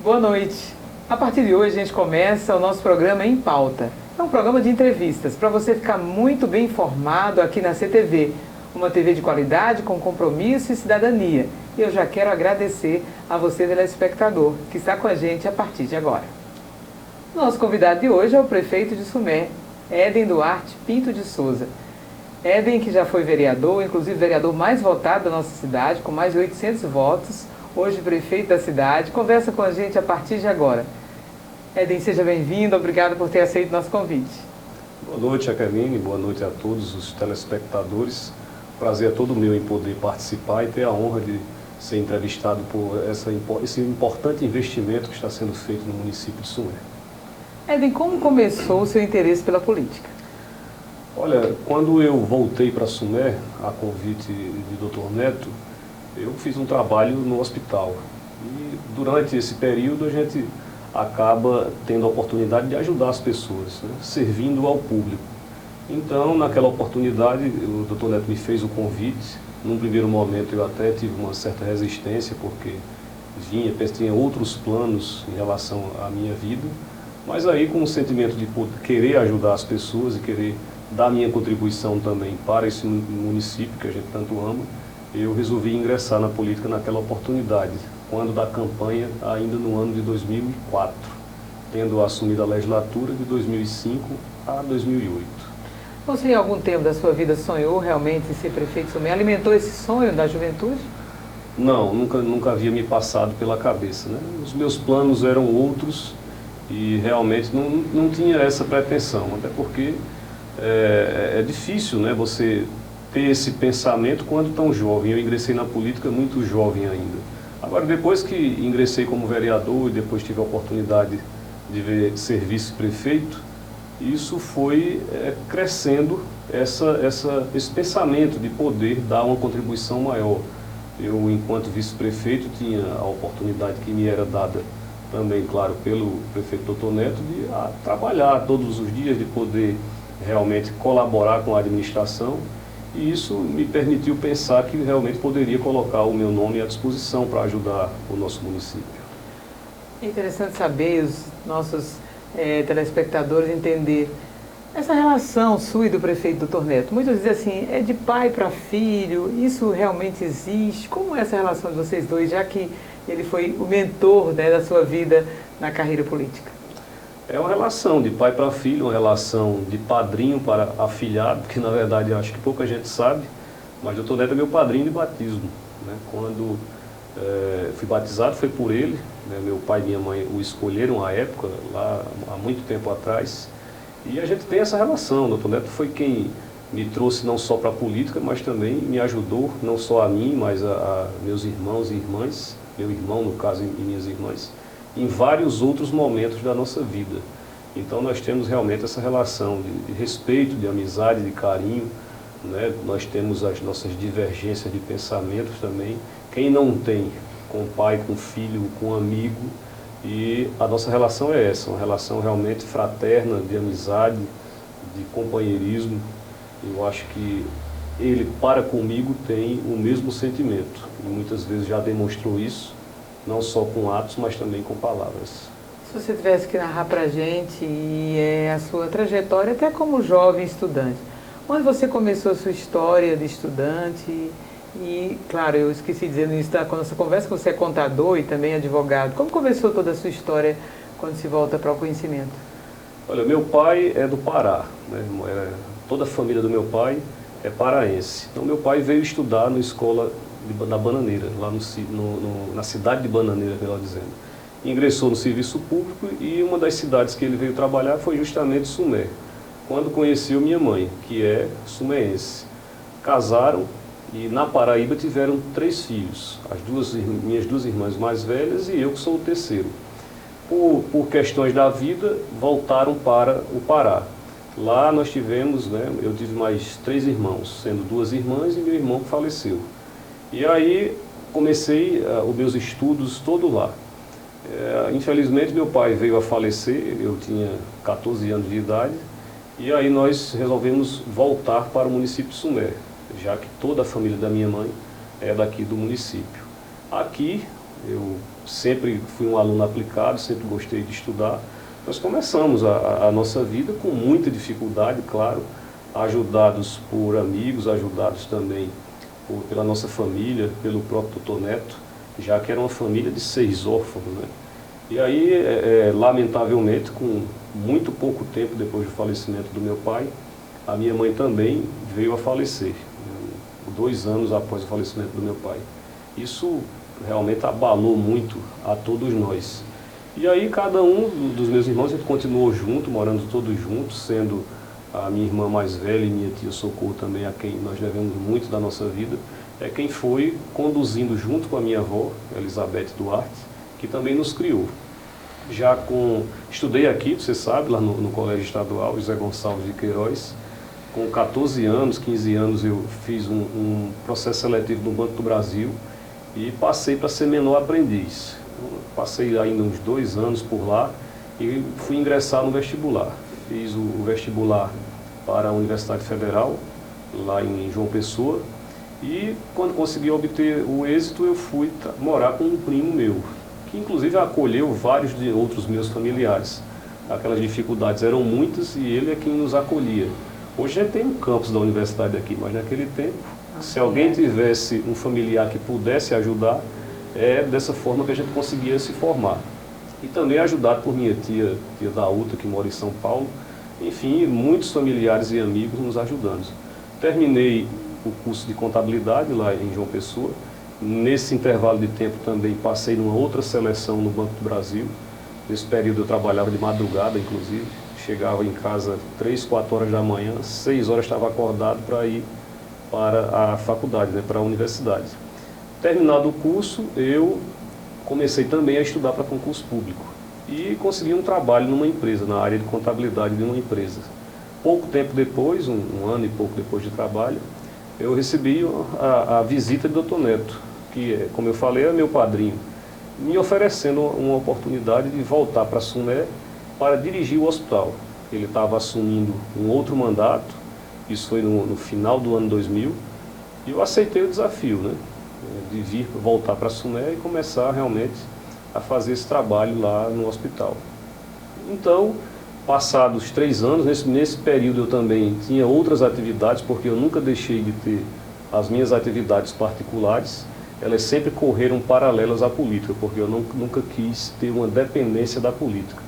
Boa noite. A partir de hoje a gente começa o nosso programa Em Pauta. É um programa de entrevistas para você ficar muito bem informado aqui na CTV. Uma TV de qualidade com compromisso e cidadania. E eu já quero agradecer a você, telespectador, que está com a gente a partir de agora. Nosso convidado de hoje é o prefeito de Sumé, Éden Duarte Pinto de Souza. Éden, que já foi vereador, inclusive vereador mais votado da nossa cidade, com mais de 800 votos, hoje prefeito da cidade, conversa com a gente a partir de agora. Éden, seja bem-vindo, obrigado por ter aceito nosso convite. Boa noite, Jaqueline, boa noite a todos os telespectadores. Prazer é todo meu em poder participar e ter a honra de ser entrevistado por esse importante investimento que está sendo feito no município de Sumé. Éden, como começou o seu interesse pela política? Olha, quando eu voltei para Sumé, a convite de Dr. Neto, eu fiz um trabalho no hospital. E durante esse período a gente acaba tendo a oportunidade de ajudar as pessoas, né, servindo ao público. Então, naquela oportunidade, o Dr. Neto me fez o convite. Num primeiro momento eu até tive uma certa resistência, porque tinha outros planos em relação à minha vida. Mas aí, com o sentimento de querer ajudar as pessoas e querer dar minha contribuição também para esse município que a gente tanto ama, eu resolvi ingressar na política naquela oportunidade, quando da campanha, ainda no ano de 2004, tendo assumido a legislatura de 2005 a 2008. Você, em algum tempo da sua vida, sonhou realmente em ser prefeito de Sumé? Alimentou esse sonho da juventude? Não, nunca havia me passado pela cabeça, né? Os meus planos eram outros e realmente não tinha essa pretensão, até porque é difícil, né, você ter esse pensamento quando tão jovem. Eu ingressei na política muito jovem ainda. Agora, depois que ingressei como vereador e depois tive a oportunidade de ser vice-prefeito, isso foi crescendo esse pensamento de poder dar uma contribuição maior. Eu, enquanto vice-prefeito, tinha a oportunidade que me era dada também, claro, pelo prefeito Dr. Neto, de trabalhar todos os dias, de poder realmente colaborar com a administração. E isso me permitiu pensar que realmente poderia colocar o meu nome à disposição para ajudar o nosso município. É interessante saber, os nossos telespectadores entender essa relação sua e do prefeito Dr. Neto. Muitos dizem assim, é de pai para filho, isso realmente existe? Como é essa relação de vocês dois, já que ele foi o mentor, né, da sua vida na carreira política? É uma relação de pai para filho, uma relação de padrinho para afilhado, que na verdade acho que pouca gente sabe, mas o Dr. Neto é meu padrinho de batismo, né? Quando fui batizado foi por ele, né? Meu pai e minha mãe o escolheram à época, lá há muito tempo atrás, e a gente tem essa relação. O Dr. Neto foi quem me trouxe não só para a política, mas também me ajudou, não só a mim, mas a meus irmãos e irmãs, meu irmão no caso e minhas irmãs, em vários outros momentos da nossa vida. Então nós temos realmente essa relação de respeito, de amizade, de carinho, né? Nós temos as nossas divergências de pensamentos também. Quem não tem com pai, com filho, com amigo, e a nossa relação é essa, uma relação realmente fraterna, de amizade, de companheirismo. Eu acho que ele para comigo tem o mesmo sentimento, e muitas vezes já demonstrou isso, não só com atos, mas também com palavras. Se você tivesse que narrar para a gente a sua trajetória, até como jovem estudante, onde você começou a sua história de estudante? E, claro, eu esqueci de dizer no início da nossa conversa que você é contador e também advogado. Como começou toda a sua história quando se volta para o conhecimento? Olha, meu pai é do Pará, né? Toda a família do meu pai é paraense. Então, meu pai veio estudar na escola da Bananeira, lá na cidade de Bananeira, melhor dizendo. Ingressou no serviço público e uma das cidades que ele veio trabalhar foi justamente Sumé, quando conheceu minha mãe, que é suméense. Casaram e na Paraíba tiveram 3 filhos, minhas duas irmãs mais velhas e eu que sou o terceiro. Por questões da vida, voltaram para o Pará. Lá nós tivemos, né, eu tive mais 3 irmãos, sendo 2 irmãs e meu irmão que faleceu. E aí comecei os meus estudos todo lá. Infelizmente meu pai veio a falecer, eu tinha 14 anos de idade, e aí nós resolvemos voltar para o município de Sumé, já que toda a família da minha mãe é daqui do município. Aqui eu sempre fui um aluno aplicado, sempre gostei de estudar. Nós começamos a nossa vida com muita dificuldade, claro, ajudados por amigos, ajudados também pela nossa família, pelo próprio doutor Neto, já que era uma família de 6 órfãos, né? E aí, lamentavelmente, com muito pouco tempo depois do falecimento do meu pai, a minha mãe também veio a falecer, 2 anos após o falecimento do meu pai. Isso realmente abalou muito a todos nós. E aí cada um dos meus irmãos, a gente continuou junto, morando todos juntos, sendo a minha irmã mais velha e minha tia Socorro também, a quem nós devemos muito da nossa vida, é quem foi conduzindo junto com a minha avó, Elizabeth Duarte, que também nos criou. Estudei aqui, você sabe, lá no Colégio Estadual, José Gonçalves de Queiroz. Com 14 anos, 15 anos, eu fiz um processo seletivo no Banco do Brasil e passei para ser menor aprendiz. Passei ainda uns 2 anos por lá e fui ingressar no vestibular. Fiz o vestibular para a Universidade Federal, lá em João Pessoa, e quando consegui obter o êxito, eu fui morar com um primo meu, que inclusive acolheu vários de outros meus familiares. Aquelas dificuldades eram muitas e ele é quem nos acolhia. Hoje já tem um campus da universidade aqui, mas naquele tempo, se alguém tivesse um familiar que pudesse ajudar, é dessa forma que a gente conseguia se formar. E também ajudado por minha tia Daúta, que mora em São Paulo. Enfim, muitos familiares e amigos nos ajudando. Terminei o curso de contabilidade lá em João Pessoa. Nesse intervalo de tempo também passei numa outra seleção no Banco do Brasil. Nesse período eu trabalhava de madrugada, inclusive. Chegava em casa 3, 4 horas da manhã, 6 horas estava acordado para ir para a faculdade, né, para a universidade. Terminado o curso, eu comecei também a estudar para concurso público e consegui um trabalho numa empresa, na área de contabilidade de uma empresa. Pouco tempo depois, um ano e pouco depois de trabalho, eu recebi a visita do Dr. Neto, que, como eu falei, é meu padrinho, me oferecendo uma oportunidade de voltar para Sumé para dirigir o hospital. Ele estava assumindo um outro mandato, isso foi no final do ano 2000, e eu aceitei o desafio, né, de vir voltar para Sumé e começar realmente a fazer esse trabalho lá no hospital. Então, passados 3 anos, nesse período eu também tinha outras atividades, porque eu nunca deixei de ter as minhas atividades particulares, elas sempre correram paralelas à política, porque eu nunca quis ter uma dependência da política.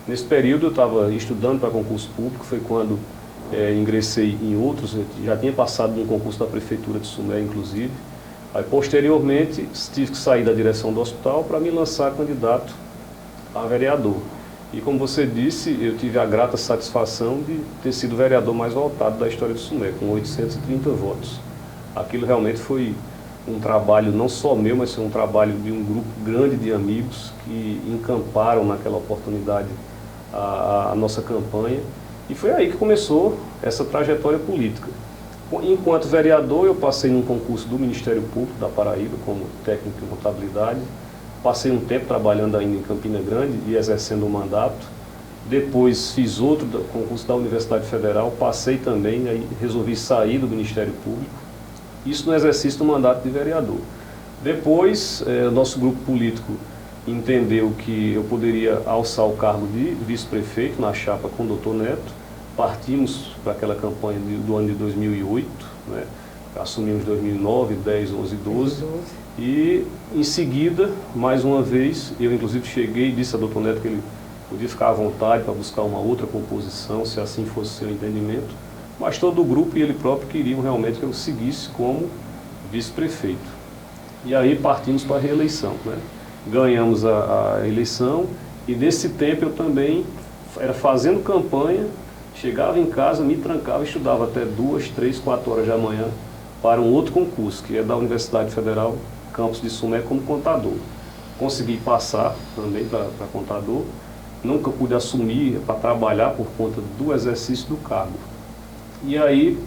Nesse período eu estava estudando para concurso público, foi quando ingressei em outros, já tinha passado num concurso da Prefeitura de Sumé, inclusive. Aí, posteriormente, tive que sair da direção do hospital para me lançar candidato a vereador. E como você disse, eu tive a grata satisfação de ter sido o vereador mais votado da história de Sumé, com 830 votos. Aquilo realmente foi um trabalho não só meu, mas foi um trabalho de um grupo grande de amigos que encamparam naquela oportunidade a nossa campanha. E foi aí que começou essa trajetória política. Enquanto vereador, eu passei num concurso do Ministério Público da Paraíba, como técnico em contabilidade. Passei um tempo trabalhando ainda em Campina Grande e exercendo o mandato. Depois fiz outro concurso da Universidade Federal, passei também, aí resolvi sair do Ministério Público. Isso no exercício do mandato de vereador. Depois, nosso grupo político entendeu que eu poderia alçar o cargo de vice-prefeito na chapa com o Dr. Neto. Partimos para aquela campanha do ano de 2008, né? Assumimos 2009, 10, 11, 12. E em seguida, mais uma vez, eu inclusive cheguei e disse a Dr. Neto que ele podia ficar à vontade para buscar uma outra composição, se assim fosse seu entendimento. Mas todo o grupo e ele próprio queriam realmente que eu seguisse como vice-prefeito. E aí partimos para a reeleição, né? Ganhamos a eleição e nesse tempo eu também era fazendo campanha, chegava em casa, me trancava e estudava até 2, 3, 4 horas da manhã para um outro concurso, que é da Universidade Federal, campus de Sumé, como contador. Consegui passar também para contador, nunca pude assumir para trabalhar por conta do exercício do cargo. E aí,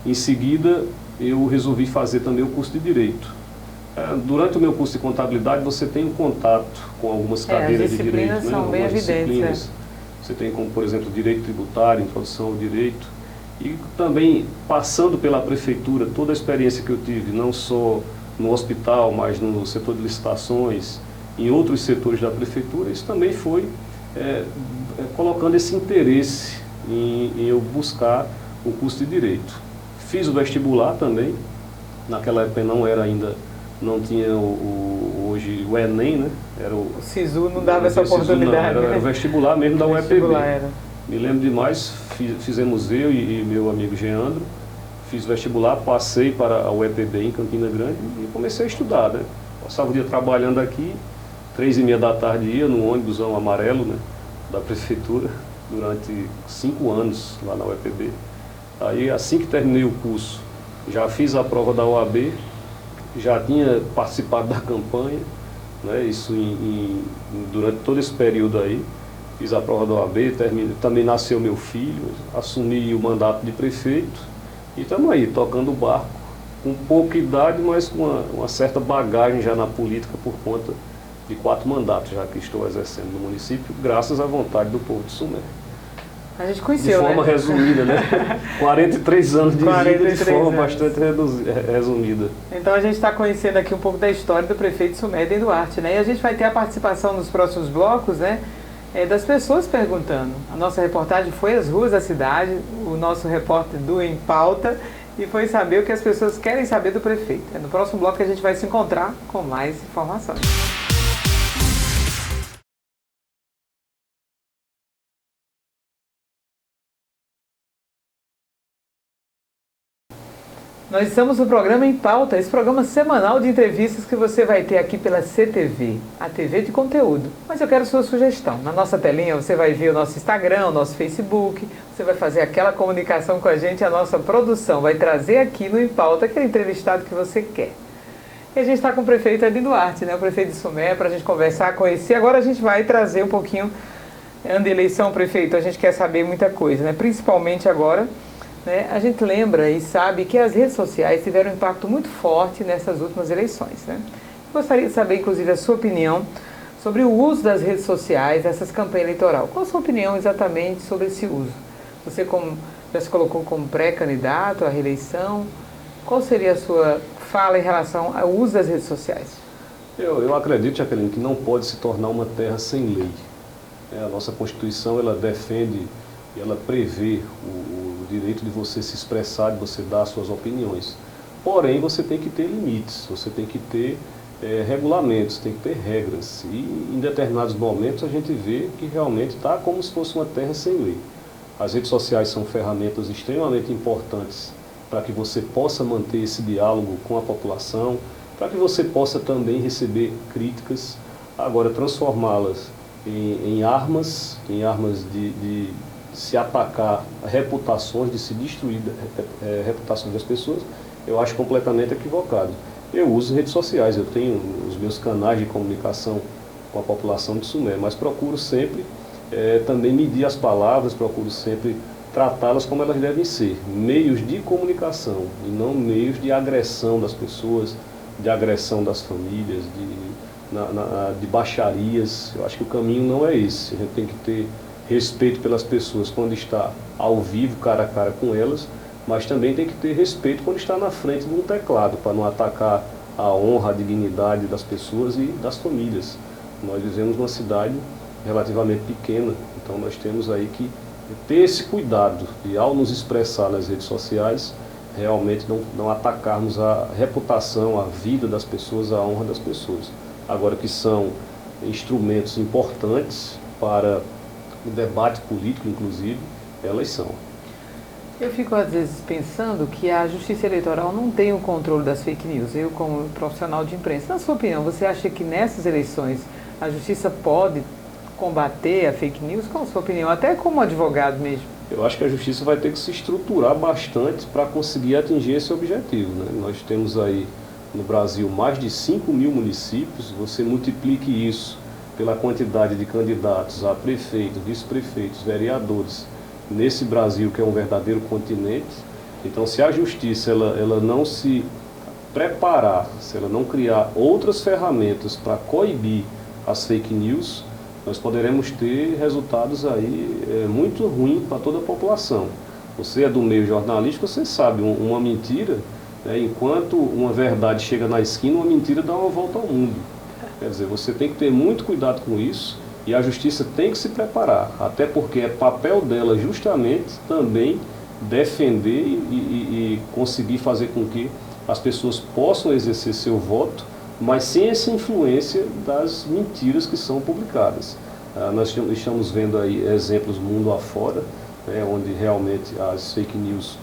em seguida, eu resolvi fazer também o curso de Direito. Durante o meu curso de contabilidade, você tem um contato com algumas cadeiras de direito. As disciplinas são bem evidentes. Você tem como, por exemplo, direito tributário, introdução ao direito. E também, passando pela prefeitura, toda a experiência que eu tive, não só no hospital, mas no setor de licitações em outros setores da prefeitura, isso também foi colocando esse interesse em eu buscar o curso de Direito. Fiz o vestibular também, naquela época não tinha hoje o Enem, né? O SISU não dava essa oportunidade. Era o vestibular mesmo da UEPB. Era. Me lembro demais, fizemos eu e meu amigo Geandro, fiz vestibular, passei para a UEPB em Campina Grande e comecei a estudar, né? Passava o dia trabalhando aqui, 3h30 da tarde ia no ônibusão amarelo, né, da prefeitura, durante 5 anos lá na UEPB. Aí assim que terminei o curso, já fiz a prova da OAB, já tinha participado da campanha, né, isso durante todo esse período aí. Fiz a prova da OAB, também nasceu meu filho, assumi o mandato de prefeito e estamos aí, tocando o barco, com pouca idade, mas com uma certa bagagem já na política por conta de 4 mandatos já que estou exercendo no município, graças à vontade do povo de Sumé. A gente conheceu, de forma resumida, né? 43 anos de vida de forma bastante resumida. Então a gente está conhecendo aqui um pouco da história do prefeito Sumé, Éden Duarte, né? E a gente vai ter a participação nos próximos blocos, né? Das pessoas perguntando. A nossa reportagem foi às ruas da cidade, o nosso repórter do Em Pauta, e foi saber o que as pessoas querem saber do prefeito. É no próximo bloco que a gente vai se encontrar com mais informações. Nós estamos no programa Em Pauta, esse programa semanal de entrevistas que você vai ter aqui pela CTV, a TV de conteúdo. Mas eu quero sua sugestão. Na nossa telinha você vai ver o nosso Instagram, o nosso Facebook, você vai fazer aquela comunicação com a gente, a nossa produção vai trazer aqui no Em Pauta aquele entrevistado que você quer. E a gente está com o prefeito Éden Duarte, né, o prefeito de Sumé, para a gente conversar, conhecer. Agora a gente vai trazer um pouquinho, ano de eleição, prefeito, a gente quer saber muita coisa, né, principalmente agora. A gente lembra e sabe que as redes sociais tiveram um impacto muito forte nessas últimas eleições. Né? Gostaria de saber, inclusive, a sua opinião sobre o uso das redes sociais nessas campanhas eleitorais. Qual a sua opinião exatamente sobre esse uso? Você já se colocou como pré-candidato à reeleição? Qual seria a sua fala em relação ao uso das redes sociais? Eu acredito, Jaqueline, que não pode se tornar uma terra sem lei. A nossa Constituição, ela defende e ela prevê o direito de você se expressar, de você dar suas opiniões. Porém, você tem que ter limites, você tem que ter regulamentos, tem que ter regras. E em determinados momentos a gente vê que realmente está como se fosse uma terra sem lei. As redes sociais são ferramentas extremamente importantes para que você possa manter esse diálogo com a população, para que você possa também receber críticas, agora transformá-las em armas de se atacar reputações, de se destruir reputações das pessoas, eu acho completamente equivocado. Eu uso redes sociais, eu tenho os meus canais de comunicação com a população de Sumé, mas procuro sempre também medir as palavras, procuro sempre tratá-las como elas devem ser, meios de comunicação e não meios de agressão das pessoas, de agressão das famílias, de baixarias. Eu acho que o caminho não é esse. A gente tem que ter respeito pelas pessoas quando está ao vivo, cara a cara com elas, mas também tem que ter respeito quando está na frente de um teclado, para não atacar a honra, a dignidade das pessoas e das famílias. Nós vivemos numa cidade relativamente pequena, então nós temos aí que ter esse cuidado de, ao nos expressar nas redes sociais, realmente não atacarmos a reputação, a vida das pessoas, a honra das pessoas. Agora que são instrumentos importantes para o debate político, inclusive, elas são. Eu fico, às vezes, pensando que a Justiça Eleitoral não tem o controle das fake news. Eu, como profissional de imprensa, na sua opinião, você acha que nessas eleições a Justiça pode combater a fake news? Qual a sua opinião? Até como advogado mesmo. Eu acho que a Justiça vai ter que se estruturar bastante para conseguir atingir esse objetivo, né? Nós temos aí no Brasil mais de 5 mil municípios, você multiplique isso pela quantidade de candidatos a prefeitos, vice-prefeitos, vereadores, nesse Brasil que é um verdadeiro continente. Então, se a Justiça ela não se preparar, se ela não criar outras ferramentas para coibir as fake news, nós poderemos ter resultados aí muito ruins para toda a população. Você é do meio jornalístico, você sabe, uma mentira, enquanto uma verdade chega na esquina, uma mentira dá uma volta ao mundo. Quer dizer, você tem que ter muito cuidado com isso e a justiça tem que se preparar, até porque é papel dela justamente também defender e conseguir fazer com que as pessoas possam exercer seu voto, mas sem essa influência das mentiras que são publicadas. Nós estamos vendo aí exemplos mundo afora, né, onde realmente as fake news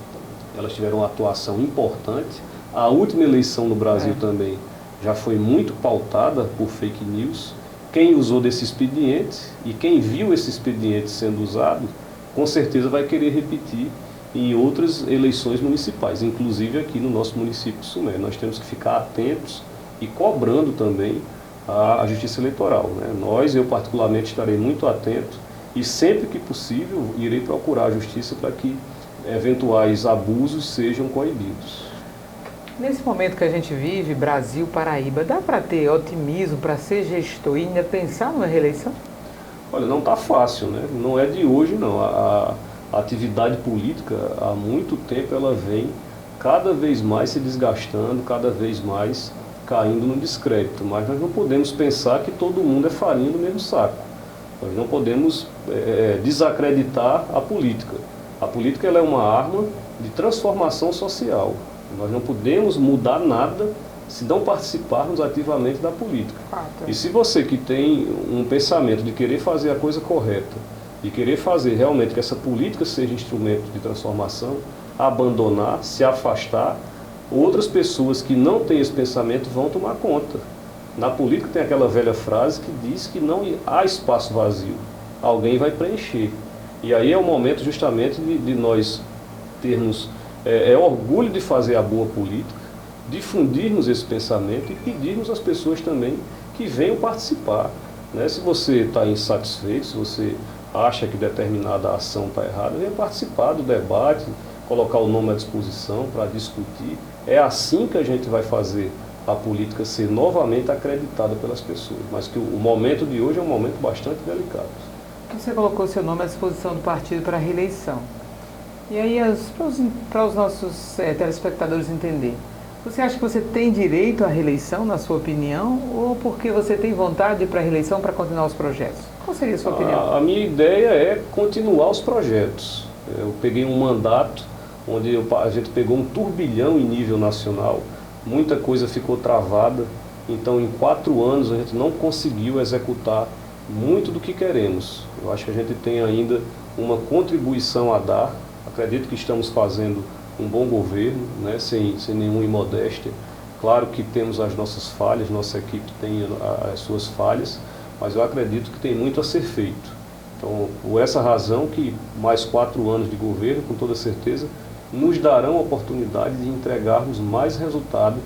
elas tiveram uma atuação importante. A última eleição no Brasil também já foi muito pautada por fake news. Quem usou desse expediente e quem viu esse expediente sendo usado, com certeza vai querer repetir em outras eleições municipais, inclusive aqui no nosso município de Sumé. Nós temos que ficar atentos e cobrando também a Justiça Eleitoral, né? Eu particularmente estarei muito atento e sempre que possível irei procurar a Justiça para que eventuais abusos sejam coibidos. Nesse momento que a gente vive, Brasil, Paraíba, dá para ter otimismo para ser gestor e ainda pensar numa reeleição? Olha, não está fácil, né? Não é de hoje não. A atividade política, há muito tempo, ela vem cada vez mais se desgastando, cada vez mais caindo no descrédito. Mas nós não podemos pensar que todo mundo é farinha do mesmo saco. Nós não podemos desacreditar a política. A política ela é uma arma de transformação social. Nós não podemos mudar nada se não participarmos ativamente da política. E se você que tem um pensamento de querer fazer a coisa correta, de querer fazer realmente que essa política seja instrumento de transformação, abandonar, se afastar, outras pessoas que não têm esse pensamento vão tomar conta. Na política tem aquela velha frase que diz que não há espaço vazio, alguém vai preencher. E aí é o momento justamente de nós termos orgulho de fazer a boa política, difundirmos esse pensamento e pedirmos às pessoas também que venham participar, né? Se você está insatisfeito, se você acha que determinada ação está errada, venha participar do debate, colocar o nome à disposição para discutir. É assim que a gente vai fazer a política ser novamente acreditada pelas pessoas, mas que o momento de hoje é um momento bastante delicado. Você colocou seu nome à disposição do partido para a reeleição. E aí, para os nossos telespectadores entenderem, você acha que você tem direito à reeleição, na sua opinião, ou porque você tem vontade de ir para a reeleição para continuar os projetos? Qual seria a sua opinião? A minha ideia é continuar os projetos. Eu peguei um mandato onde a gente pegou um turbilhão em nível nacional, muita coisa ficou travada, então em 4 anos a gente não conseguiu executar muito do que queremos. Eu acho que a gente tem ainda uma contribuição a dar. Acredito que estamos fazendo um bom governo, né, sem nenhuma imodéstia. Claro que temos as nossas falhas, nossa equipe tem as suas falhas, mas eu acredito que tem muito a ser feito. Então, por essa razão que mais 4 anos de governo, com toda certeza, nos darão a oportunidade de entregarmos mais resultados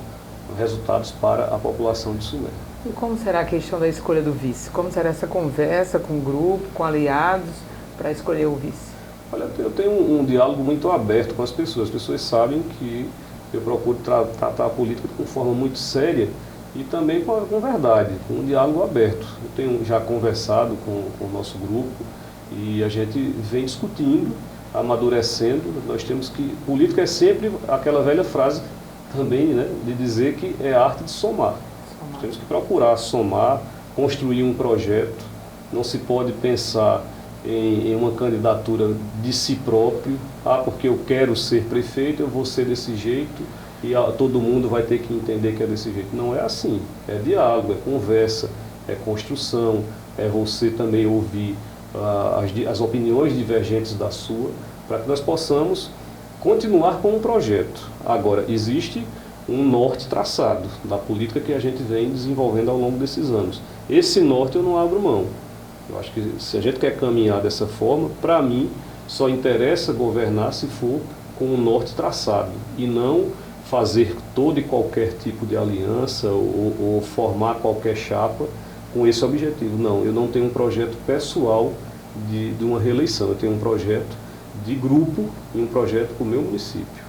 para a população de Sumé. E como será a questão da escolha do vice? Como será essa conversa com o grupo, com aliados, para escolher o vice? Olha, eu tenho um diálogo muito aberto com as pessoas sabem que eu procuro tratar a política de uma forma muito séria e também com verdade, com um diálogo aberto. Eu tenho já conversado com o nosso grupo e a gente vem discutindo, amadurecendo. Nós temos que... Política é sempre aquela velha frase também, né, de dizer que é a arte de somar. Nós temos que procurar somar, construir um projeto. Não se pode pensar em uma candidatura de si próprio, porque eu quero ser prefeito, eu vou ser desse jeito e todo mundo vai ter que entender que é desse jeito. Não é assim, é diálogo, é conversa, é construção, é você também ouvir as opiniões divergentes da sua, para que nós possamos continuar com um projeto. Agora, existe um norte traçado da política que a gente vem desenvolvendo ao longo desses anos. Esse norte eu não abro mão. Eu acho que se a gente quer caminhar dessa forma, para mim, só interessa governar se for com um norte traçado e não fazer todo e qualquer tipo de aliança ou formar qualquer chapa com esse objetivo. Não, eu não tenho um projeto pessoal de uma reeleição, eu tenho um projeto de grupo e um projeto para o meu município.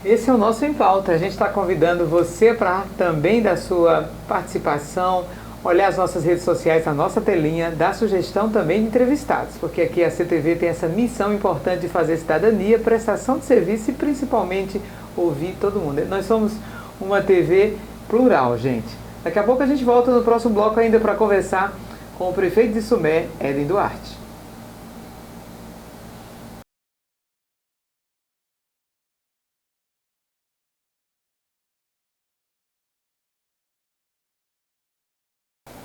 Esse é o nosso Em Pauta. A gente está convidando você para também dar sua participação, olhar as nossas redes sociais, a nossa telinha, dar sugestão também de entrevistados, porque aqui a CTV tem essa missão importante de fazer cidadania, prestação de serviço e principalmente ouvir todo mundo. Nós somos uma TV plural, gente. Daqui a pouco a gente volta no próximo bloco ainda para conversar com o prefeito de Sumé, Éden Duarte.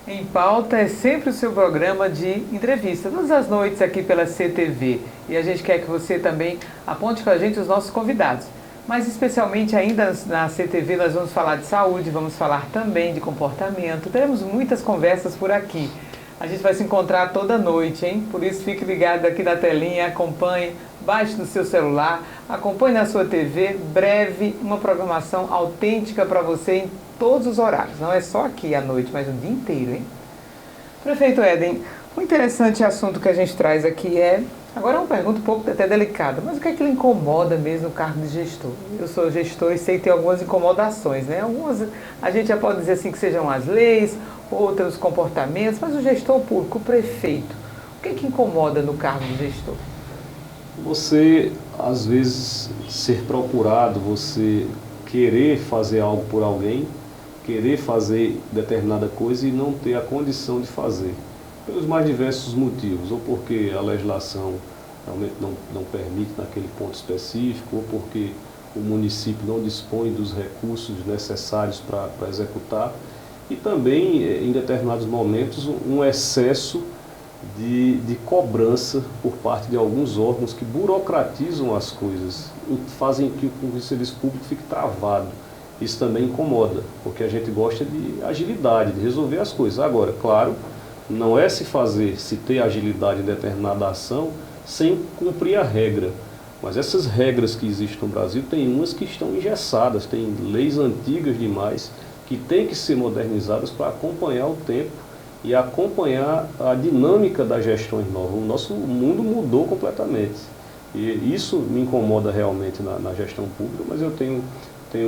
Em Pauta é sempre o seu programa de entrevista, todas as noites aqui pela CTV. E a gente quer que você também aponte para a gente os nossos convidados. Mas especialmente ainda na CTV nós vamos falar de saúde, vamos falar também de comportamento. Teremos muitas conversas por aqui. A gente vai se encontrar toda noite, hein? Por isso fique ligado aqui na telinha, acompanhe, baixe no seu celular, acompanhe na sua TV, breve, uma programação autêntica para você em todos os horários. Não é só aqui à noite, mas o dia inteiro, hein? Prefeito Éden, um interessante assunto que a gente traz aqui é... Agora é uma pergunta um pouco até delicada, mas o que é que lhe incomoda mesmo no cargo de gestor? Eu sou gestor e sei que tem algumas incomodações, né? Algumas a gente já pode dizer assim que sejam as leis, outros comportamentos, mas o gestor público, o prefeito, o que é que incomoda no cargo de gestor? Você, às vezes, ser procurado, você querer fazer algo por alguém, querer fazer determinada coisa e não ter a condição de fazer, pelos mais diversos motivos, ou porque a legislação realmente não permite naquele ponto específico, ou porque o município não dispõe dos recursos necessários para executar, e também, em determinados momentos, um excesso de cobrança por parte de alguns órgãos que burocratizam as coisas, fazem que o serviço público fique travado. Isso também incomoda, porque a gente gosta de agilidade, de resolver as coisas. Agora, claro, não é se ter agilidade em determinada ação sem cumprir a regra. Mas essas regras que existem no Brasil, tem umas que estão engessadas, tem leis antigas demais que têm que ser modernizadas para acompanhar o tempo e acompanhar a dinâmica das gestões novas. O nosso mundo mudou completamente. E isso me incomoda realmente na gestão pública, mas eu tenho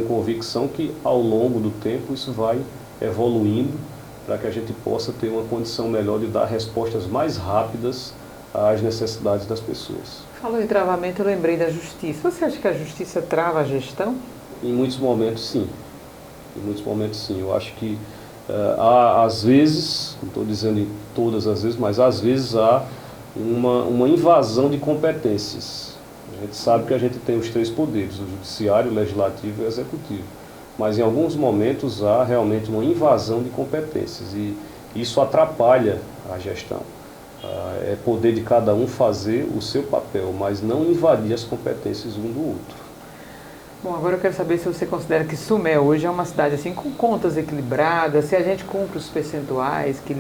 convicção que ao longo do tempo isso vai evoluindo para que a gente possa ter uma condição melhor de dar respostas mais rápidas às necessidades das pessoas. Falou em travamento, eu lembrei da justiça. Você acha que a justiça trava a gestão? Em muitos momentos, sim. Em muitos momentos, sim. Eu acho que há, às vezes, não estou dizendo em todas as vezes, mas às vezes há uma invasão de competências. A gente sabe que a gente tem os três poderes, o judiciário, o legislativo e o executivo. Mas em alguns momentos há realmente uma invasão de competências e isso atrapalha a gestão. É poder de cada um fazer o seu papel, mas não invadir as competências um do outro. Bom, agora eu quero saber se você considera que Sumé hoje é uma cidade assim com contas equilibradas, se a gente cumpre os percentuais que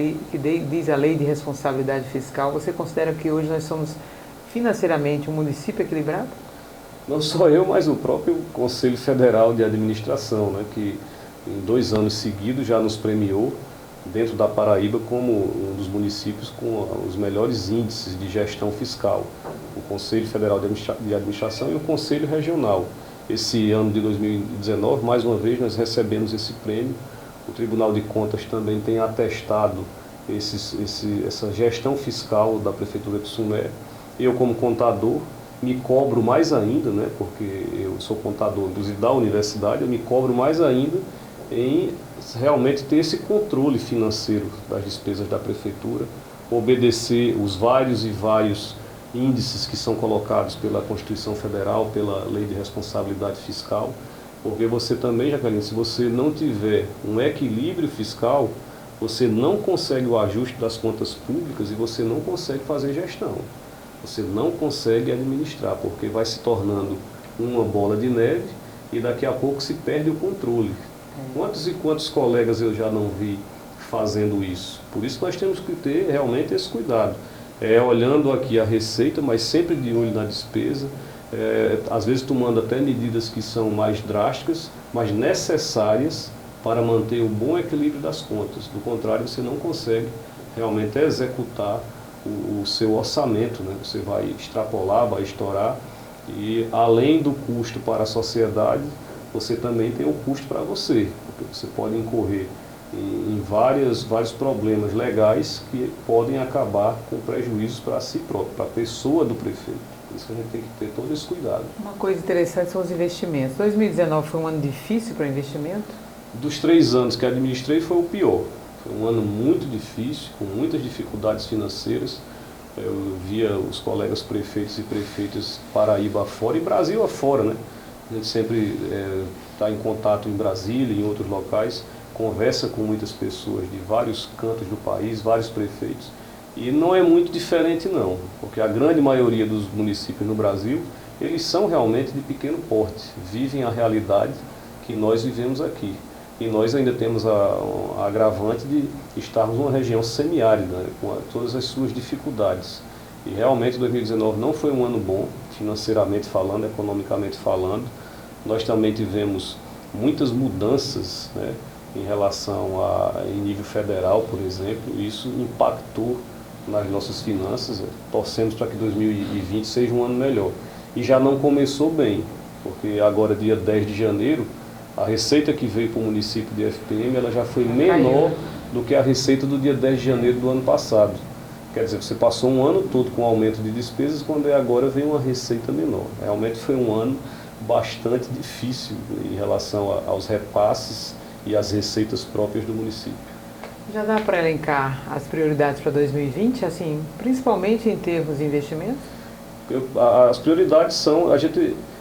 diz a lei de responsabilidade fiscal, você considera que hoje nós somos financeiramente um município equilibrado? Não só eu, mas o próprio Conselho Federal de Administração, né, que em 2 anos seguidos já nos premiou dentro da Paraíba como um dos municípios com os melhores índices de gestão fiscal. O Conselho Federal de Administração e o Conselho Regional. Esse ano de 2019, mais uma vez, nós recebemos esse prêmio. O Tribunal de Contas também tem atestado essa gestão fiscal da Prefeitura de Sumé. Eu, como contador, me cobro mais ainda, né, porque eu sou contador, inclusive da universidade, eu me cobro mais ainda em realmente ter esse controle financeiro das despesas da Prefeitura, obedecer os vários índices que são colocados pela Constituição Federal, pela Lei de Responsabilidade Fiscal, porque você também, Jaqueline, se você não tiver um equilíbrio fiscal, você não consegue o ajuste das contas públicas e você não consegue fazer gestão. Você não consegue administrar, porque vai se tornando uma bola de neve e daqui a pouco se perde o controle. Quantos e quantos colegas eu já não vi fazendo isso? Por isso nós temos que ter realmente esse cuidado. Olhando aqui a receita, mas sempre de olho na despesa, às vezes tomando até medidas que são mais drásticas, mas necessárias para manter o bom equilíbrio das contas. Do contrário, você não consegue realmente executar o seu orçamento, né? Você vai extrapolar, vai estourar e além do custo para a sociedade, você também tem o custo para você, porque você pode incorrer em vários problemas legais que podem acabar com prejuízos para si próprio, para a pessoa do prefeito. Por isso que a gente tem que ter todo esse cuidado. Uma coisa interessante são os investimentos. 2019 foi um ano difícil para investimento? Dos 3 anos que administrei foi o pior. Foi um ano muito difícil, com muitas dificuldades financeiras. Eu via os colegas prefeitos e prefeitas Paraíba afora e Brasil afora, né? A gente sempre está em contato em Brasília e em outros locais, conversa com muitas pessoas de vários cantos do país, vários prefeitos. E não é muito diferente não, porque a grande maioria dos municípios no Brasil, eles são realmente de pequeno porte, vivem a realidade que nós vivemos aqui. E nós ainda temos a agravante de estarmos numa região semiárida, né, com todas as suas dificuldades. E realmente 2019 não foi um ano bom, financeiramente falando, economicamente falando. Nós também tivemos muitas mudanças, né, em relação em nível federal, por exemplo. Isso impactou nas nossas finanças. Torcemos para que 2020 seja um ano melhor. E já não começou bem, porque agora, dia 10 de janeiro, a receita que veio para o município de FPM ela já foi menor do que a receita do dia 10 de janeiro do ano passado. Quer dizer, você passou um ano todo com aumento de despesas, quando agora vem uma receita menor. Realmente foi um ano bastante difícil em relação aos repasses e às receitas próprias do município. Já dá para elencar as prioridades para 2020, assim, principalmente em termos de investimentos? As prioridades são,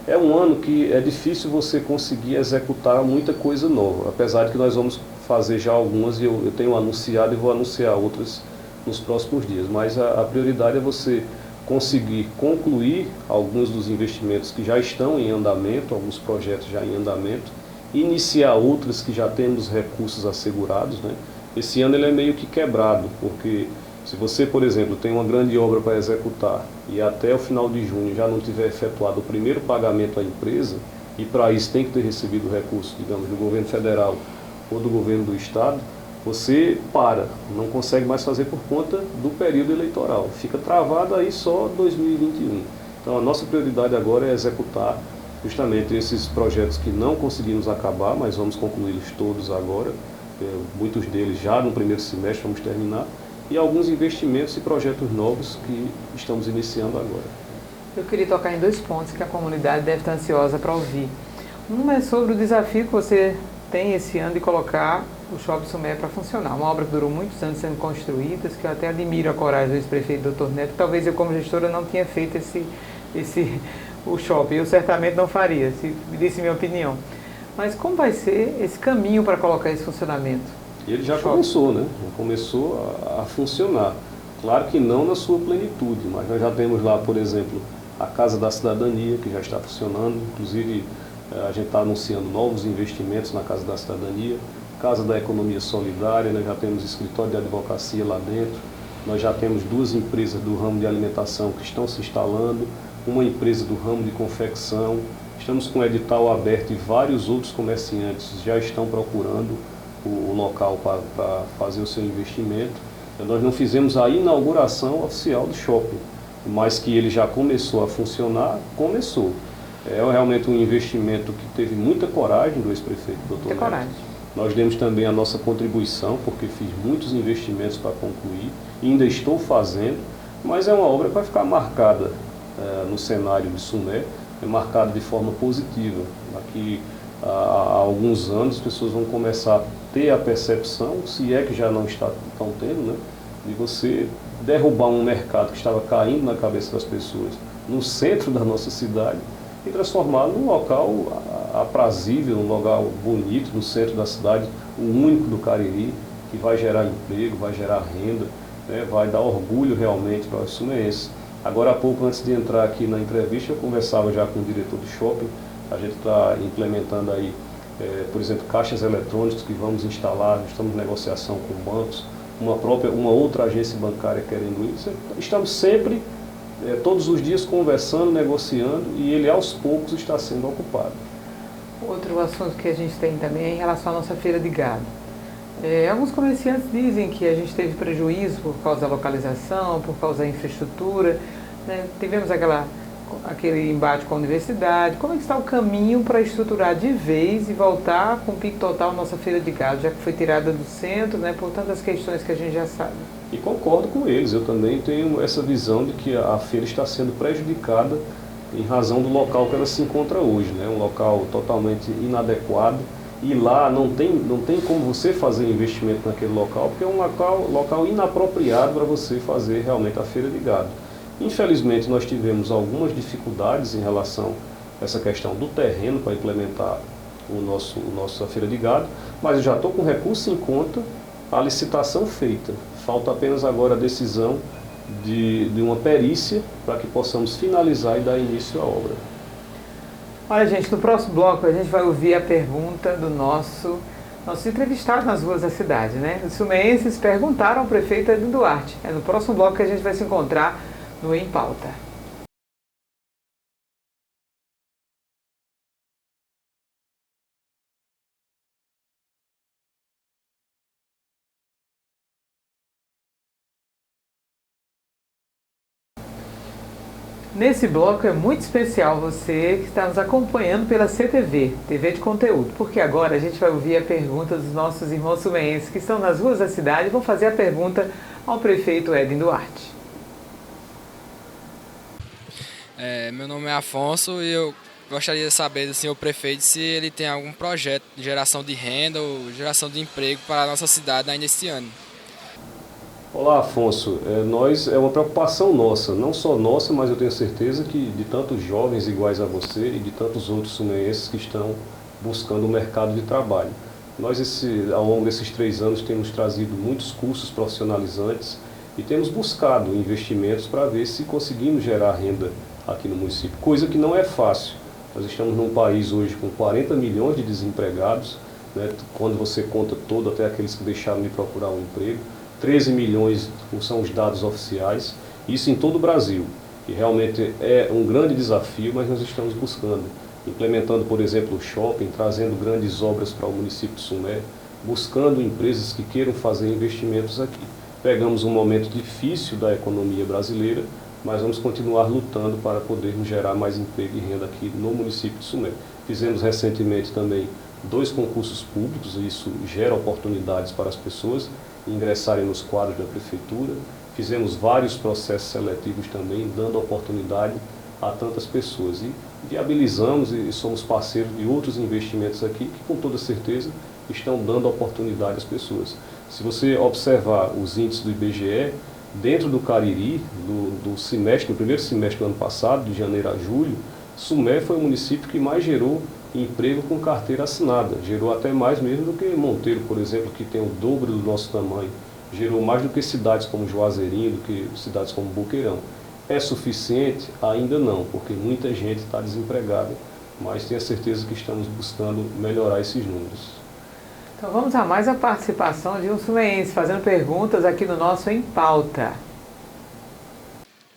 é um ano que é difícil você conseguir executar muita coisa nova, apesar de que nós vamos fazer já algumas e eu tenho anunciado e vou anunciar outras nos próximos dias. Mas a prioridade é você conseguir concluir alguns dos investimentos que já estão em andamento, alguns projetos já em andamento, iniciar outros que já temos recursos assegurados, né? Esse ano ele é meio que quebrado, porque se você, por exemplo, tem uma grande obra para executar e até o final de junho já não tiver efetuado o primeiro pagamento à empresa, e para isso tem que ter recebido recurso, digamos, do governo federal ou do governo do estado, você não consegue mais fazer por conta do período eleitoral. Fica travado aí só 2021. Então a nossa prioridade agora é executar justamente esses projetos que não conseguimos acabar, mas vamos concluí-los todos agora. Muitos deles já no primeiro semestre vamos terminar. E alguns investimentos e projetos novos que estamos iniciando agora. Eu queria tocar em 2 pontos que a comunidade deve estar ansiosa para ouvir. Um é sobre o desafio que você tem esse ano de colocar o Shopping Sumé para funcionar. Uma obra que durou muitos anos sendo construída, que eu até admiro a coragem do ex-prefeito Dr. Neto. Talvez eu, como gestora, não tinha feito o shopping. Eu certamente não faria, se me disse minha opinião. Mas como vai ser esse caminho para colocar esse funcionamento? Ele já começou, né? Começou a funcionar. Claro que não na sua plenitude, mas nós já temos lá, por exemplo, a Casa da Cidadania, que já está funcionando. Inclusive, a gente está anunciando novos investimentos na Casa da Cidadania. Casa da Economia Solidária, nós já temos escritório de advocacia lá dentro. Nós já temos 2 empresas do ramo de alimentação que estão se instalando, uma empresa do ramo de confecção. Estamos com o edital aberto e vários outros comerciantes já estão procurando o local para fazer o seu investimento. Nós não fizemos a inauguração oficial do shopping, mas que ele já começou a funcionar, começou. É realmente um investimento que teve muita coragem do ex-prefeito Dr. Neto. Coragem. Nós demos também a nossa contribuição, porque fiz muitos investimentos para concluir, e ainda estou fazendo, mas é uma obra que vai ficar marcada no cenário de Sumé, marcada de forma positiva. Daqui a alguns anos as pessoas vão começar a ter a percepção, se é que já não estão tendo, né, de você derrubar um mercado que estava caindo na cabeça das pessoas no centro da nossa cidade e transformá-lo num local aprazível, um local bonito no centro da cidade, o único do Cariri, que vai gerar emprego, vai gerar renda, né, vai dar orgulho realmente para os sumeenses. Agora há pouco, antes de entrar aqui na entrevista, eu conversava já com o diretor do shopping. A gente está implementando aí, por exemplo, caixas eletrônicos que vamos instalar, estamos em negociação com bancos, uma outra agência bancária querendo isso. Estamos sempre, todos os dias, conversando, negociando, e ele aos poucos está sendo ocupado. Outro assunto que a gente tem também é em relação à nossa feira de gado. Alguns comerciantes dizem que a gente teve prejuízo por causa da localização, por causa da infraestrutura, né? Tivemos aquele embate com a universidade. Como é que está o caminho para estruturar de vez e voltar com o pico total nossa feira de gado, já que foi tirada do centro, né, por tantas questões que a gente já sabe? E concordo com eles, eu também tenho essa visão de que a feira está sendo prejudicada em razão do local que ela se encontra hoje, né? Um local totalmente inadequado E lá não tem como você fazer investimento naquele local, porque é um local inapropriado para você fazer realmente a feira de gado. Infelizmente, nós tivemos algumas dificuldades em relação a essa questão do terreno para implementar nossa feira de gado, mas eu já estou com recurso em conta, a licitação feita. Falta apenas agora a decisão de uma perícia para que possamos finalizar e dar início à obra. Olha, gente, no próximo bloco a gente vai ouvir a pergunta do nosso entrevistado nas ruas da cidade, né? Os sumeenses perguntaram ao prefeito Edinho Duarte. É no próximo bloco que a gente vai se encontrar no Em Pauta. Nesse bloco é muito especial você que está nos acompanhando pela CTV, TV de conteúdo, porque agora a gente vai ouvir a pergunta dos nossos irmãos sumeenses que estão nas ruas da cidade e vão fazer a pergunta ao prefeito Edinho Duarte. Meu nome é Afonso e eu gostaria de saber do senhor prefeito se ele tem algum projeto de geração de renda ou geração de emprego para a nossa cidade ainda este ano. Olá, Afonso. É uma preocupação nossa, não só nossa, mas eu tenho certeza que de tantos jovens iguais a você e de tantos outros sumeenses que estão buscando o mercado de trabalho. Nós, ao longo desses 3 anos, temos trazido muitos cursos profissionalizantes e temos buscado investimentos para ver se conseguimos gerar renda aqui no município, coisa que não é fácil. Nós estamos num país hoje com 40 milhões de desempregados, né, quando você conta todo, até aqueles que deixaram de procurar um emprego. 13 milhões são os dados oficiais, isso em todo o Brasil. E realmente é um grande desafio, mas nós estamos buscando, implementando, por exemplo, o shopping, trazendo grandes obras para o município de Sumé, buscando empresas que queiram fazer investimentos aqui. Pegamos um momento difícil da economia brasileira, mas vamos continuar lutando para podermos gerar mais emprego e renda aqui no município de Sumé. Fizemos recentemente também 2 concursos públicos, e isso gera oportunidades para as pessoas ingressarem nos quadros da prefeitura. Fizemos vários processos seletivos também, dando oportunidade a tantas pessoas. E viabilizamos e somos parceiros de outros investimentos aqui que, com toda certeza, estão dando oportunidade às pessoas. Se você observar os índices do IBGE, dentro do Cariri, no primeiro semestre do ano passado, de janeiro a julho, Sumé foi o município que mais gerou emprego com carteira assinada. Gerou até mais mesmo do que Monteiro, por exemplo, que tem o dobro do nosso tamanho. Gerou mais do que cidades como Juazeirinho, do que cidades como Boqueirão. É suficiente? Ainda não, porque muita gente está desempregada, mas tenho certeza que estamos buscando melhorar esses números. Então vamos a mais a participação de um sumeense fazendo perguntas aqui no nosso Em Pauta.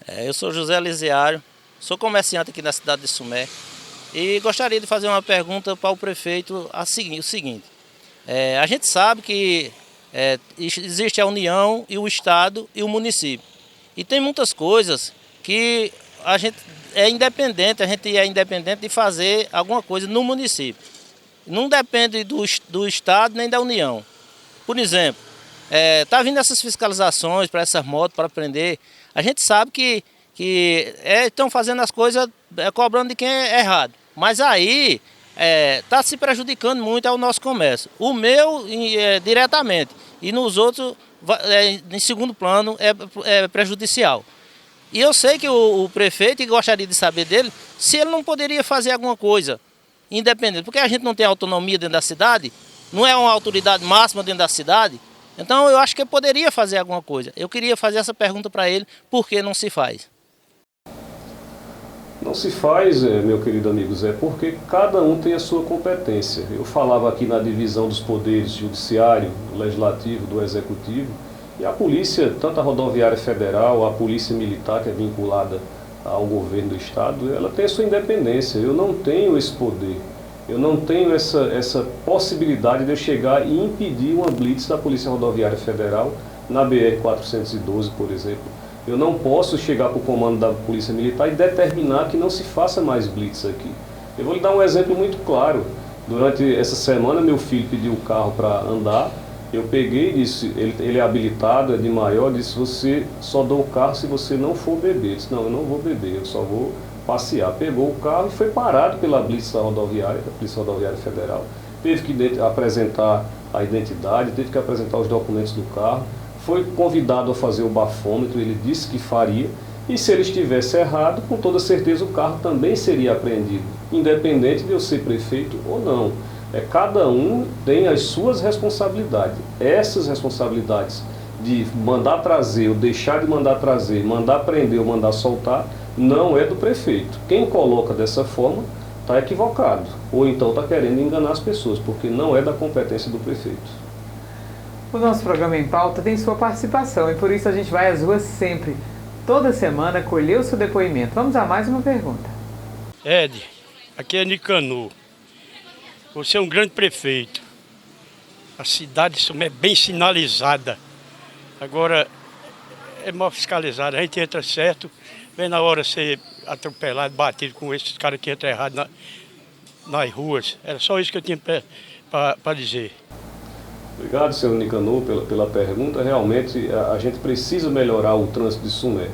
Eu sou José Elisiário, sou comerciante aqui na cidade de Sumé e gostaria de fazer uma pergunta para o prefeito, o seguinte. A gente sabe que existe a União e o Estado e o município. E tem muitas coisas que a gente é independente de fazer alguma coisa no município. Não depende do Estado nem da União. Por exemplo, tá vindo essas fiscalizações para essas motos, para prender. A gente sabe que estão fazendo as coisas cobrando de quem é errado. Mas aí está se prejudicando muito ao nosso comércio. O meu diretamente e nos outros, em segundo plano, é prejudicial. E eu sei que o prefeito, e gostaria de saber dele, se ele não poderia fazer alguma coisa independente. Porque a gente não tem autonomia dentro da cidade, não é uma autoridade máxima dentro da cidade. Então eu acho que ele poderia fazer alguma coisa. Eu queria fazer essa pergunta para ele, por que não se faz? Não se faz, meu querido amigo Zé, porque cada um tem a sua competência. Eu falava aqui na divisão dos poderes judiciário, do legislativo, do executivo, e a polícia, tanto a rodoviária federal, a polícia militar, que é vinculada ao governo do estado, ela tem a sua independência. Eu não tenho esse poder, eu não tenho essa possibilidade de eu chegar e impedir uma blitz da Polícia Rodoviária Federal na BR-412, por exemplo. Eu não posso chegar para o comando da Polícia Militar e determinar que não se faça mais blitz aqui. Eu vou lhe dar um exemplo muito claro. Durante essa semana, meu filho pediu o carro para andar. Eu peguei e disse, ele é habilitado, é de maior, disse, você só dá o carro se você não for beber. Eu disse, não, eu não vou beber, eu só vou passear. Pegou o carro e foi parado pela blitz da Polícia Rodoviária Federal. teve que apresentar a identidade, teve que apresentar os documentos do carro, foi convidado a fazer o bafômetro, ele disse que faria, e se ele estivesse errado, com toda certeza o carro também seria apreendido, independente de eu ser prefeito ou não. Cada um tem as suas responsabilidades. Essas responsabilidades de mandar trazer ou deixar de mandar trazer, mandar prender ou mandar soltar, não é do prefeito. Quem coloca dessa forma está equivocado, ou então está querendo enganar as pessoas, porque não é da competência do prefeito. O nosso programa Em Pauta tem sua participação e por isso a gente vai às ruas sempre, toda semana, colher o seu depoimento. Vamos a mais uma pergunta. Ed, aqui é Nicanor. Você é um grande prefeito. A cidade de Sumé é bem sinalizada. Agora, é mal fiscalizada. A gente entra certo, vem na hora ser atropelado, batido com esses caras que entram errado nas ruas. Era só isso que eu tinha para dizer. Obrigado, senhor Nicanor, pela pergunta. Realmente, a gente precisa melhorar o trânsito de Sumé.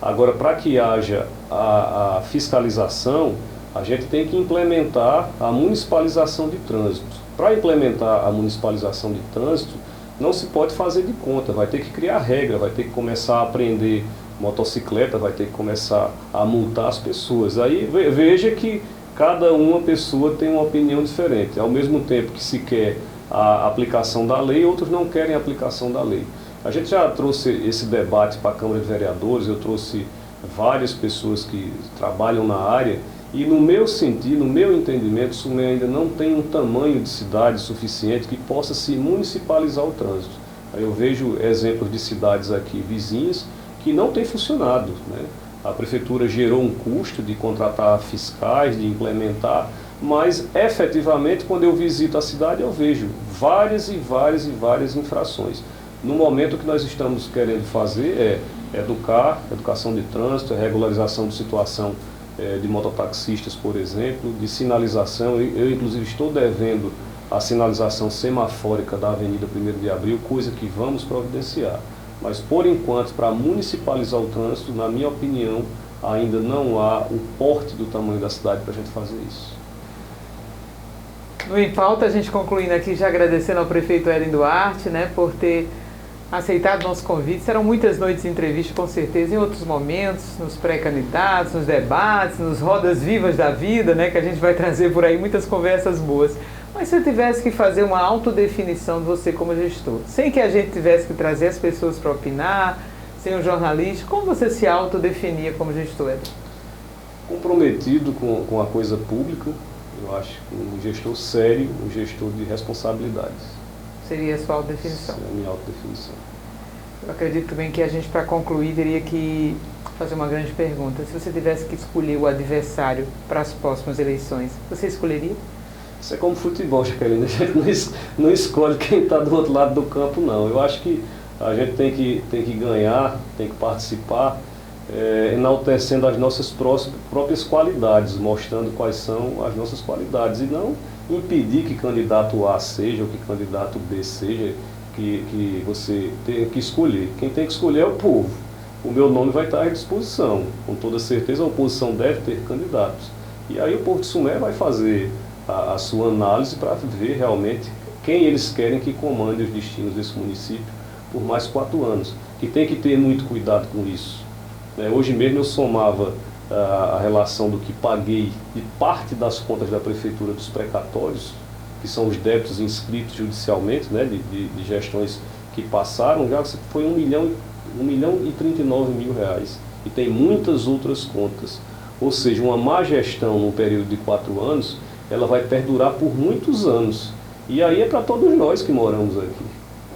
Agora, para que haja a fiscalização, a gente tem que implementar a municipalização de trânsito. Para implementar a municipalização de trânsito, não se pode fazer de conta, vai ter que criar regra, vai ter que começar a apreender motocicleta, vai ter que começar a multar as pessoas. Aí veja que cada uma pessoa tem uma opinião diferente. Ao mesmo tempo que se quer a aplicação da lei, outros não querem a aplicação da lei. A gente já trouxe esse debate para a Câmara de Vereadores, eu trouxe várias pessoas que trabalham na área, e no meu sentido, no meu entendimento, Sumé ainda não tem um tamanho de cidade suficiente que possa se municipalizar o trânsito. Aí eu vejo exemplos de cidades aqui vizinhas que não têm funcionado, né? A prefeitura gerou um custo de contratar fiscais, de implementar, mas efetivamente quando eu visito a cidade eu vejo várias e várias e várias infrações. No momento que nós estamos querendo fazer é educação de trânsito, regularização de situação de mototaxistas, por exemplo, de sinalização. Eu inclusive estou devendo a sinalização semafórica da Avenida 1º de Abril, coisa que vamos providenciar. Mas por enquanto, para municipalizar o trânsito, na minha opinião, ainda não há o porte do tamanho da cidade para a gente fazer isso. No Em Pauta, a gente concluindo aqui, já agradecendo ao prefeito Eden Duarte, né, por ter aceitado nosso convite. Serão muitas noites de entrevista, com certeza, em outros momentos, nos pré-candidatos, nos debates, nos rodas vivas da vida, né, que a gente vai trazer por aí muitas conversas boas. Mas se eu tivesse que fazer uma autodefinição de você como gestor, sem que a gente tivesse que trazer as pessoas para opinar, sem um jornalista, como você se autodefinia como gestor, Eden? Comprometido com a coisa pública, eu acho que um gestor sério, um gestor de responsabilidades. Seria a sua autodefinição? Essa é a minha autodefinição. Eu acredito também que a gente, para concluir, teria que fazer uma grande pergunta. Se você tivesse que escolher o adversário para as próximas eleições, você escolheria? Isso é como futebol, Jaqueline. A gente não escolhe quem está do outro lado do campo, não. Eu acho que a gente tem que ganhar, tem que participar, enaltecendo as nossas próprias qualidades, mostrando quais são as nossas qualidades, e não impedir que candidato A seja ou que candidato B seja, que você tem que escolher. Quem tem que escolher é o povo. O meu nome vai estar à disposição. Com toda certeza a oposição deve ter candidatos. E aí o povo de Sumé vai fazer a sua análise para ver realmente quem eles querem que comande os destinos desse município por mais 4 anos. Que tem que ter muito cuidado com isso. Hoje mesmo eu somava a relação do que paguei de parte das contas da prefeitura dos precatórios, que são os débitos inscritos judicialmente, né, de gestões que passaram, já foi 1.039.000 reais. E tem muitas outras contas. Ou seja, uma má gestão num período de 4 anos, ela vai perdurar por muitos anos. E aí é para todos nós que moramos aqui.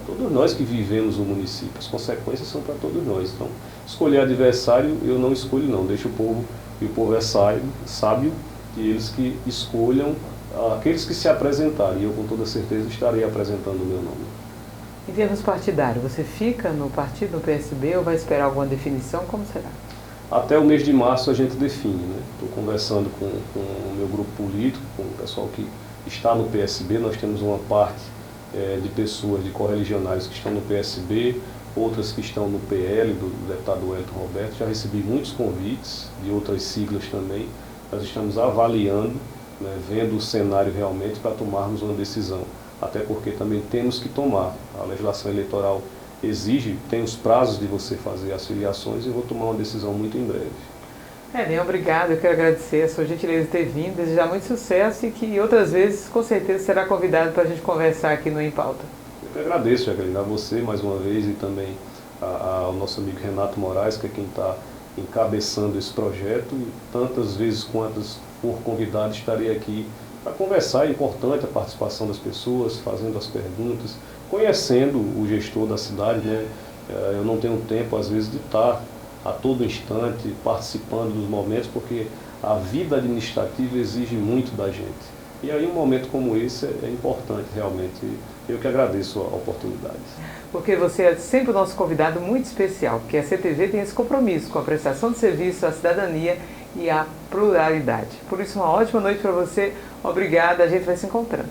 Todos nós que vivemos o município. As consequências são para todos nós. Então, escolher adversário, eu não escolho não. Deixa o povo, e o povo é sábio, e eles que escolham aqueles que se apresentarem. E eu com toda certeza estarei apresentando o meu nome. Em termos partidários, você fica no partido, no PSB, ou vai esperar alguma definição? Como será? Até o mês de março a gente define, né? Estou conversando com o meu grupo político, com o pessoal que está no PSB. Nós temos uma parte de pessoas, de correligionários que estão no PSB, outras que estão no PL, do deputado Wellington Roberto. Já recebi muitos convites de outras siglas também. Nós estamos avaliando né, vendo o cenário realmente para tomarmos uma decisão. Até porque também temos que tomar. A legislação eleitoral exige, tem os prazos de você fazer as filiações e eu vou tomar uma decisão muito em breve. Nem obrigado, eu quero agradecer a sua gentileza de ter vindo, desejar muito sucesso e que outras vezes, com certeza, será convidado para a gente conversar aqui no Em Pauta. Eu que agradeço, Jacqueline, a você mais uma vez e também ao nosso amigo Renato Moraes, que é quem está encabeçando esse projeto, e tantas vezes quantas for convidado estarei aqui para conversar. É importante a participação das pessoas, fazendo as perguntas, conhecendo o gestor da cidade, né? Eu não tenho tempo às vezes de estar a todo instante participando dos momentos, porque a vida administrativa exige muito da gente. E aí um momento como esse é importante realmente. Eu que agradeço a oportunidade. Porque você é sempre o nosso convidado muito especial, porque a CTV tem esse compromisso com a prestação de serviço à cidadania e à pluralidade. Por isso, uma ótima noite para você. Obrigada, a gente vai se encontrando.